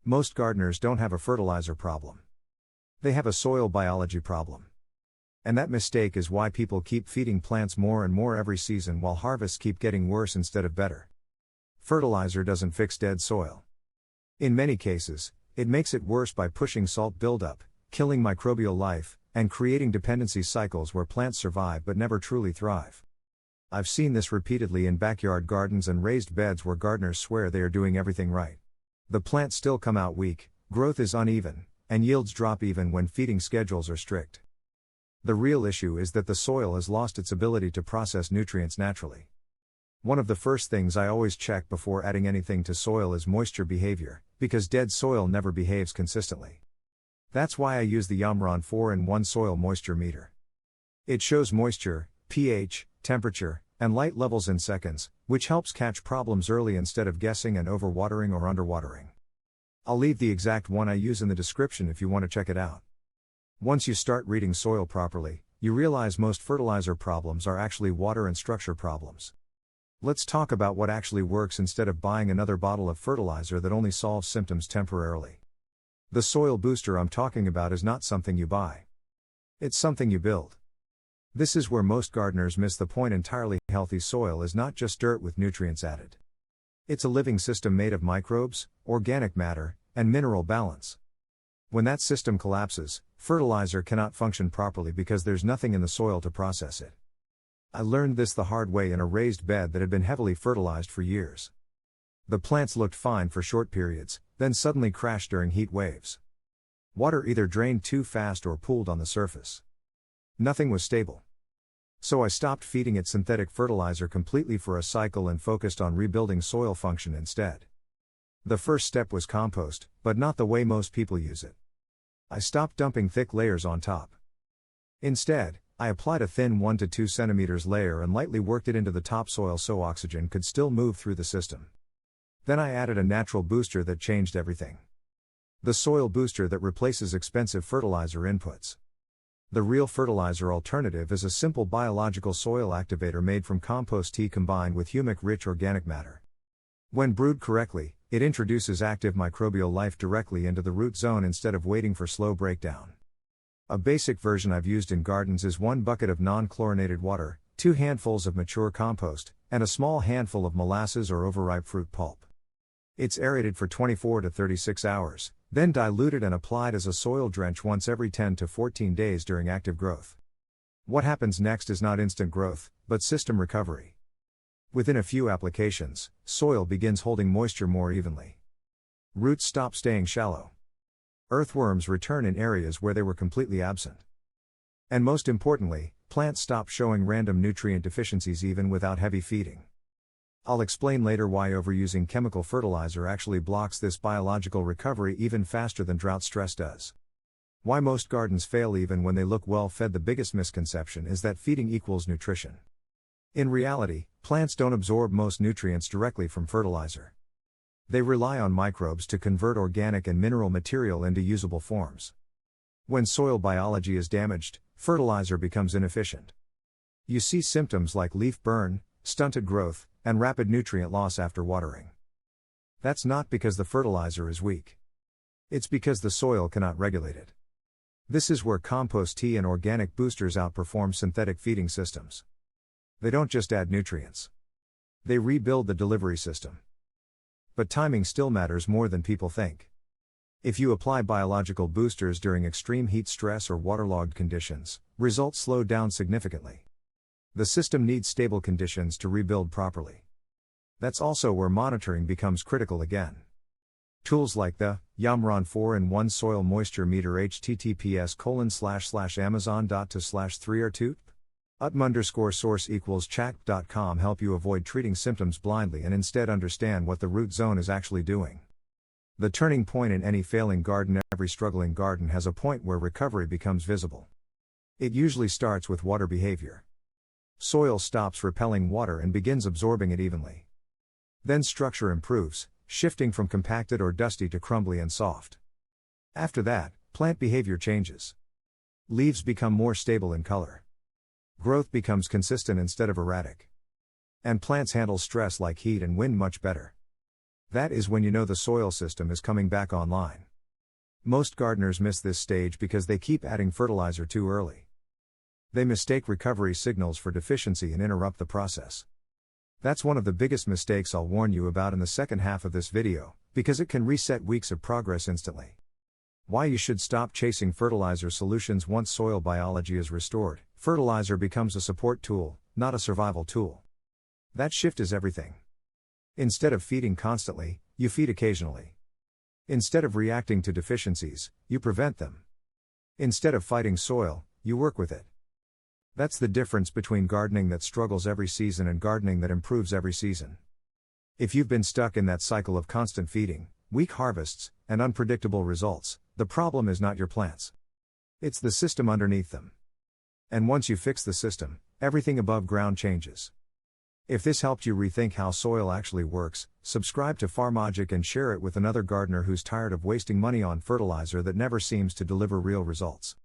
Most gardeners don't have a fertilizer problem. They have a soil biology problem. And that mistake is why people keep feeding plants more and more every season while harvests keep getting worse instead of better. Fertilizer doesn't fix dead soil. In many cases, it makes it worse by pushing salt buildup, killing microbial life, and creating dependency cycles where plants survive but never truly thrive. I've seen this repeatedly in backyard gardens and raised beds where gardeners swear they are doing everything right. The plants still come out weak, growth is uneven, and yields drop even when feeding schedules are strict. The real issue is that the soil has lost its ability to process nutrients naturally. One of the first things I always check before adding anything to soil is moisture behavior, because dead soil never behaves consistently. That's why I use the Humus-Rich 4-in-1 soil moisture meter. It shows moisture, pH, temperature, and light levels in seconds, which helps catch problems early instead of guessing and overwatering or underwatering. I'll leave the exact one I use in the description if you want to check it out. Once you start reading soil properly, you realize most fertilizer problems are actually water and structure problems. Let's talk about what actually works instead of buying another bottle of fertilizer that only solves symptoms temporarily. The soil booster I'm talking about is not something you buy. It's something you build. This is where most gardeners miss the point entirely. Healthy soil is not just dirt with nutrients added. It's a living system made of microbes, organic matter, and mineral balance. When that system collapses, fertilizer cannot function properly because there's nothing in the soil to process it. I learned this the hard way in a raised bed that had been heavily fertilized for years. The plants looked fine for short periods, then suddenly crashed during heat waves. Water either drained too fast or pooled on the surface. Nothing was stable. So I stopped feeding it synthetic fertilizer completely for a cycle and focused on rebuilding soil function instead. The first step was compost, but not the way most people use it. I stopped dumping thick layers on top. Instead, I applied a thin 1 to 2 centimeters layer and lightly worked it into the topsoil so oxygen could still move through the system. Then I added a natural booster that changed everything. The soil booster that replaces expensive fertilizer inputs. The real fertilizer alternative is a simple biological soil activator made from compost tea combined with humic-rich organic matter. When brewed correctly, it introduces active microbial life directly into the root zone instead of waiting for slow breakdown. A basic version I've used in gardens is 1 bucket of non-chlorinated water, 2 handfuls of mature compost, and a small handful of molasses or overripe fruit pulp. It's aerated for 24 to 36 hours, then diluted and applied as a soil drench once every 10 to 14 days during active growth. What happens next is not instant growth, but system recovery. Within a few applications, soil begins holding moisture more evenly. Roots stop staying shallow. Earthworms return in areas where they were completely absent. And most importantly, plants stop showing random nutrient deficiencies even without heavy feeding. I'll explain later why overusing chemical fertilizer actually blocks this biological recovery even faster than drought stress does. Why most gardens fail even when they look well fed. The biggest misconception is that feeding equals nutrition. In reality, plants don't absorb most nutrients directly from fertilizer. They rely on microbes to convert organic and mineral material into usable forms. When soil biology is damaged, fertilizer becomes inefficient. You see symptoms like leaf burn, stunted growth, and rapid nutrient loss after watering. That's not because the fertilizer is weak. It's because the soil cannot regulate it. This is where compost tea and organic boosters outperform synthetic feeding systems. They don't just add nutrients. They rebuild the delivery system. But timing still matters more than people think. If you apply biological boosters during extreme heat stress or waterlogged conditions, results slow down significantly. The system needs stable conditions to rebuild properly. That's also where monitoring becomes critical again. Tools like the Humus-Rich 4-in-1 soil moisture meter https://amazon.to/3r2 utm_source=chat.com help you avoid treating symptoms blindly and instead understand what the root zone is actually doing. The turning point in any failing garden. Every struggling garden has a point where recovery becomes visible. It usually starts with water behavior. Soil stops repelling water and begins absorbing it evenly. Then structure improves, shifting from compacted or dusty to crumbly and soft. After that, plant behavior changes. Leaves become more stable in color. Growth becomes consistent instead of erratic. And plants handle stress like heat and wind much better. That is when you know the soil system is coming back online. Most gardeners miss this stage because they keep adding fertilizer too early. They mistake recovery signals for deficiency and interrupt the process. That's one of the biggest mistakes I'll warn you about in the second half of this video, because it can reset weeks of progress instantly. Why you should stop chasing fertilizer solutions once soil biology is restored. Fertilizer becomes a support tool, not a survival tool. That shift is everything. Instead of feeding constantly, you feed occasionally. Instead of reacting to deficiencies, you prevent them. Instead of fighting soil, you work with it. That's the difference between gardening that struggles every season and gardening that improves every season. If you've been stuck in that cycle of constant feeding, weak harvests, and unpredictable results, the problem is not your plants. It's the system underneath them. And once you fix the system, everything above ground changes. If this helped you rethink how soil actually works, subscribe to Farmogic and share it with another gardener who's tired of wasting money on fertilizer that never seems to deliver real results.